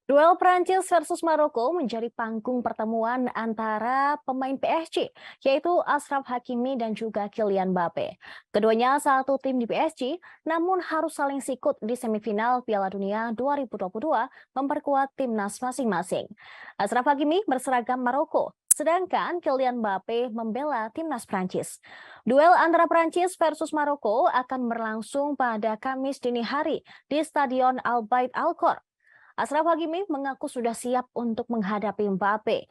Duel Prancis versus Maroko menjadi panggung pertemuan antara pemain PSG, yaitu Achraf Hakimi dan juga Kylian Mbappe. Keduanya satu tim di PSG, namun harus saling sikut di semifinal Piala Dunia 2022 memperkuat timnas masing-masing. Achraf Hakimi berseragam Maroko, sedangkan Kylian Mbappe membela timnas Prancis. Duel antara Prancis versus Maroko akan berlangsung pada Kamis dini hari di Stadion Al Bayt Al Khor. Achraf Hakimi mengaku sudah siap untuk menghadapi Mbappe.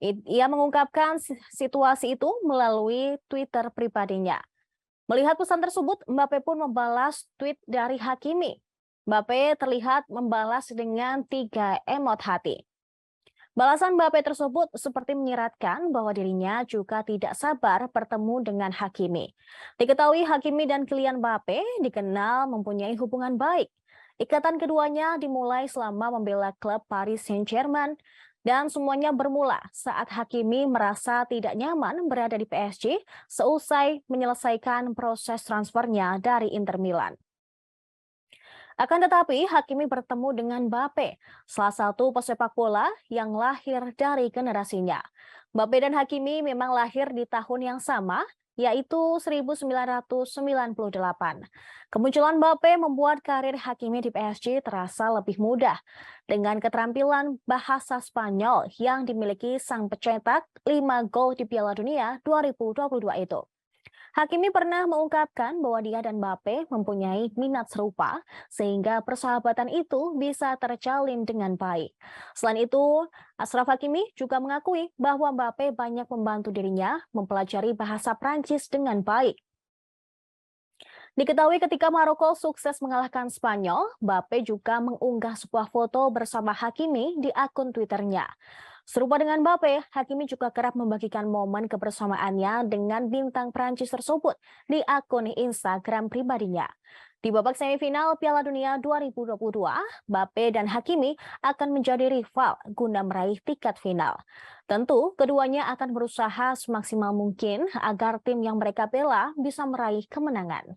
Ia mengungkapkan situasi itu melalui Twitter pribadinya. Melihat pesan tersebut, Mbappe pun membalas tweet dari Hakimi. Mbappe terlihat membalas dengan 3 emot hati. Balasan Mbappe tersebut seperti menyiratkan bahwa dirinya juga tidak sabar bertemu dengan Hakimi. Diketahui Hakimi dan Kylian Mbappe dikenal mempunyai hubungan baik. Ikatan keduanya dimulai selama membela klub Paris Saint-Germain dan semuanya bermula saat Hakimi merasa tidak nyaman berada di PSG seusai menyelesaikan proses transfernya dari Inter Milan. Akan tetapi, Hakimi bertemu dengan Mbappe, salah satu pesepak bola yang lahir dari generasinya. Mbappe dan Hakimi memang lahir di tahun yang sama, yaitu 1998. Kemunculan Mbappe membuat karir Hakimi di PSG terasa lebih mudah, dengan keterampilan bahasa Spanyol yang dimiliki sang pencetak 5 gol di Piala Dunia 2022 itu. Hakimi pernah mengungkapkan bahwa dia dan Mbappe mempunyai minat serupa sehingga persahabatan itu bisa terjalin dengan baik. Selain itu, Achraf Hakimi juga mengakui bahwa Mbappe banyak membantu dirinya mempelajari bahasa Prancis dengan baik. Diketahui ketika Maroko sukses mengalahkan Spanyol, Mbappe juga mengunggah sebuah foto bersama Hakimi di akun Twitternya. Serupa dengan Mbappe, Hakimi juga kerap membagikan momen kebersamaannya dengan bintang Prancis tersebut di akun Instagram pribadinya. Di babak semifinal Piala Dunia 2022, Mbappe dan Hakimi akan menjadi rival guna meraih tiket final. Tentu, keduanya akan berusaha semaksimal mungkin agar tim yang mereka bela bisa meraih kemenangan.